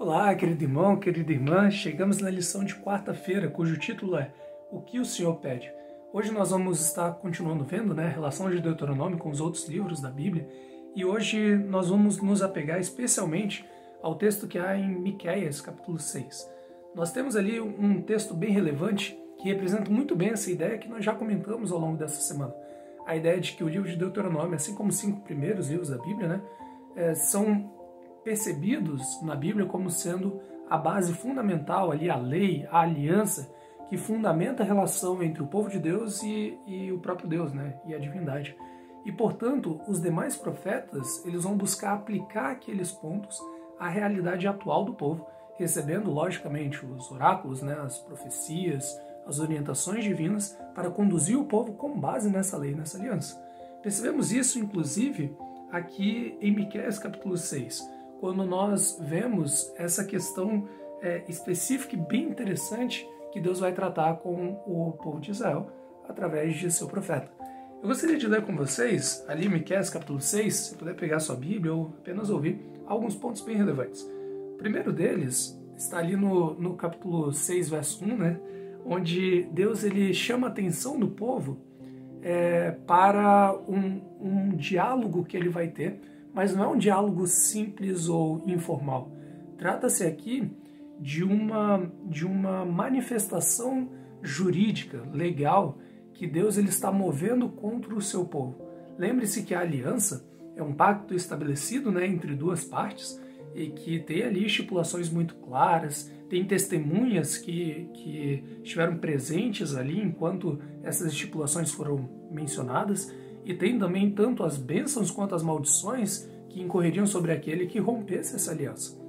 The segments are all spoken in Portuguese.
Olá, querido irmão, querida irmã, chegamos na lição de quarta-feira, cujo título é O que o Senhor pede? Hoje nós vamos estar continuando vendo, a relação de Deuteronômio com os outros livros da Bíblia, e hoje nós vamos nos apegar especialmente ao texto que há em Miqueias, capítulo 6. Nós temos ali um texto bem relevante que representa muito bem essa ideia que nós já comentamos ao longo dessa semana. A ideia de que o livro de Deuteronômio, assim como os 5 primeiros livros da Bíblia, são percebidos na Bíblia como sendo a base fundamental ali, a lei, a aliança, que fundamenta a relação entre o povo de Deus e o próprio Deus, e a divindade. E, portanto, os demais profetas, eles vão buscar aplicar aqueles pontos à realidade atual do povo, recebendo, logicamente, os oráculos, as profecias, as orientações divinas, para conduzir o povo com base nessa lei, nessa aliança. Percebemos isso, inclusive, aqui em Miqueias capítulo 6, quando nós vemos essa questão específica e bem interessante que Deus vai tratar com o povo de Israel através de seu profeta. Eu gostaria de ler com vocês, ali em Miqueias capítulo 6, se puder pegar sua Bíblia ou apenas ouvir, alguns pontos bem relevantes. O primeiro deles está ali no capítulo 6, verso 1, onde Deus ele chama a atenção do povo para um diálogo que ele vai ter, mas não é um diálogo simples ou informal. Trata-se aqui de uma manifestação jurídica, legal, que Deus ele está movendo contra o seu povo. Lembre-se que a aliança é um pacto estabelecido entre duas partes e que tem ali estipulações muito claras, tem testemunhas que estiveram presentes ali enquanto essas estipulações foram mencionadas, e tem também tanto as bênçãos quanto as maldições que incorreriam sobre aquele que rompesse essa aliança.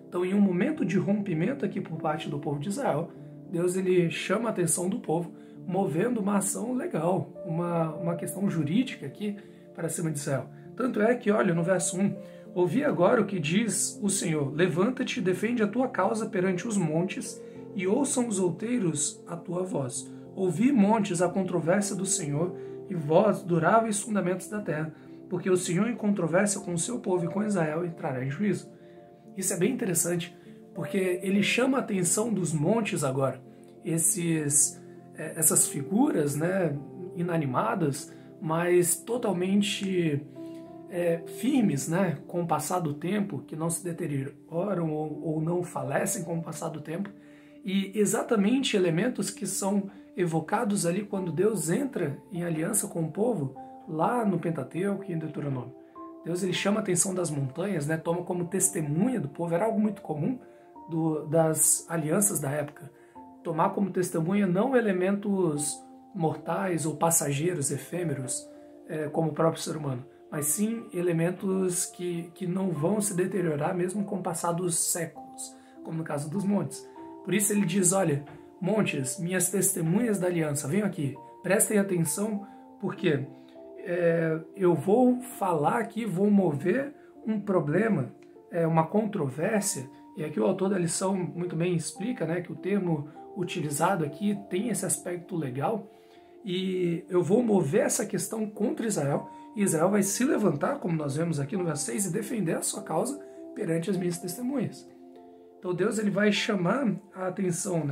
Então, em um momento de rompimento aqui por parte do povo de Israel, Deus ele chama a atenção do povo, movendo uma ação legal, uma questão jurídica aqui para cima de Israel. Tanto é que, olha, no verso 1, ouvi agora o que diz o Senhor, levanta-te e defende a tua causa perante os montes, e ouçam os outeiros a tua voz. Ouvi, montes, a controvérsia do Senhor, e vós, duráveis fundamentos da terra, porque o Senhor em controvérsia com o seu povo e com Israel entrará em juízo. Isso é bem interessante, porque ele chama a atenção dos montes agora, essas figuras inanimadas, mas totalmente firmes com o passar do tempo, que não se deterioram ou não falecem com o passar do tempo, e exatamente elementos que são evocados ali quando Deus entra em aliança com o povo, lá no Pentateuco e em Deuteronômio. Deus ele chama a atenção das montanhas, toma como testemunha do povo, era algo muito comum das alianças da época, tomar como testemunha não elementos mortais ou passageiros, efêmeros, como o próprio ser humano, mas sim elementos que não vão se deteriorar mesmo com o passar dos séculos, como no caso dos montes. Por isso ele diz, olha, montes, minhas testemunhas da aliança, venham aqui, prestem atenção, porque eu vou falar aqui, vou mover um problema, uma controvérsia, e aqui o autor da lição muito bem explica que o termo utilizado aqui tem esse aspecto legal, e eu vou mover essa questão contra Israel, e Israel vai se levantar, como nós vemos aqui no verso 6, e defender a sua causa perante as minhas testemunhas. Então Deus ele vai chamar a atenção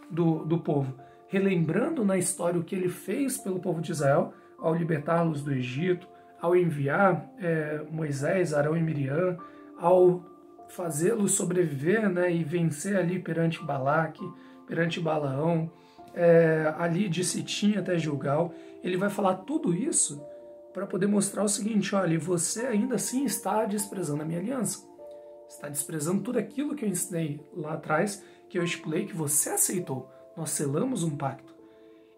do povo, relembrando na história o que ele fez pelo povo de Israel, ao libertá-los do Egito, ao enviar Moisés, Arão e Miriam, ao fazê-los sobreviver e vencer ali perante Balaque, perante Balaão, ali de Sitim até Gilgal. Ele vai falar tudo isso para poder mostrar o seguinte, olha, você ainda assim está desprezando a minha aliança, está desprezando tudo aquilo que eu ensinei lá atrás, que eu estipulei, que você aceitou, nós selamos um pacto.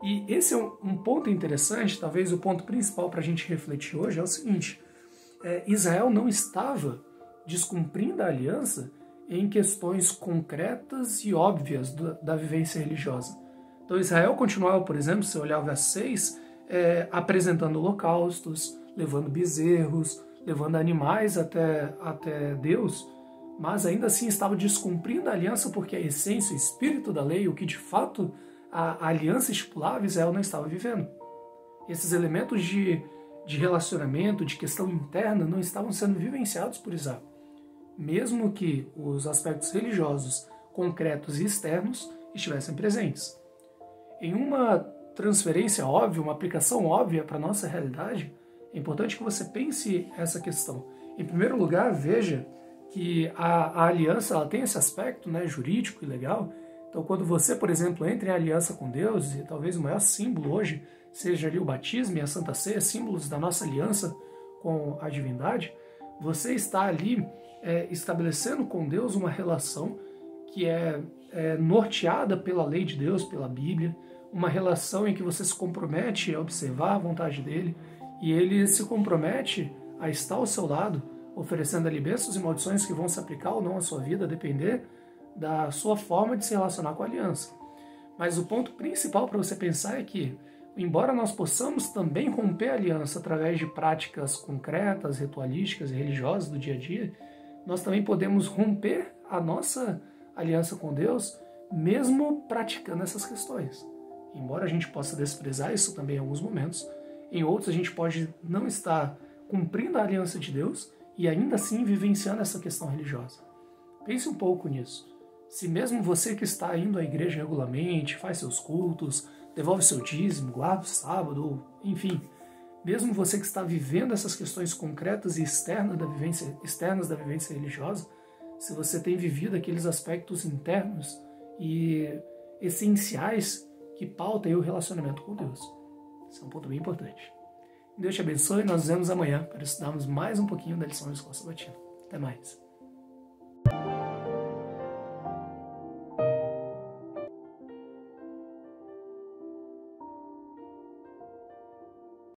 E esse é um ponto interessante, talvez o ponto principal para a gente refletir hoje é o seguinte, Israel não estava descumprindo a aliança em questões concretas e óbvias da vivência religiosa. Então Israel continuava, por exemplo, se olhar o verso 6, apresentando holocaustos, levando bezerros, levando animais até Deus, mas ainda assim estava descumprindo a aliança porque a essência, o espírito da lei, o que de fato a aliança estipulava, Israel não estava vivendo. Esses elementos de relacionamento, de questão interna, não estavam sendo vivenciados por Israel. mesmo que os aspectos religiosos concretos e externos estivessem presentes. Em uma transferência óbvia, uma aplicação óbvia para a nossa realidade, é importante que você pense essa questão. Em primeiro lugar, veja que a aliança ela tem esse aspecto, né, jurídico e legal. Então, quando você, por exemplo, entra em aliança com Deus, e talvez o maior símbolo hoje seja ali o batismo e a Santa Ceia, símbolos da nossa aliança com a divindade, você está ali estabelecendo com Deus uma relação que é norteada pela lei de Deus, pela Bíblia, uma relação em que você se compromete a observar a vontade dele e ele se compromete a estar ao seu lado, oferecendo ali bênçãos e maldições que vão se aplicar ou não à sua vida, a depender da sua forma de se relacionar com a aliança. Mas o ponto principal para você pensar é que, embora nós possamos também romper a aliança através de práticas concretas, ritualísticas e religiosas do dia a dia, nós também podemos romper a nossa aliança com Deus, mesmo praticando essas questões. Embora a gente possa desprezar isso também em alguns momentos, em outros a gente pode não estar cumprindo a aliança de Deus e ainda assim vivenciando essa questão religiosa. Pense um pouco nisso. Se mesmo você que está indo à igreja regularmente, faz seus cultos, devolve seu dízimo, guarda o sábado, ou, enfim, mesmo você que está vivendo essas questões concretas e externas da vivência religiosa, se você tem vivido aqueles aspectos internos e essenciais que pautam o relacionamento com Deus. Esse é um ponto bem importante. Deus te abençoe e nós nos vemos amanhã para estudarmos mais um pouquinho da lição de Escola Sabatina. Até mais.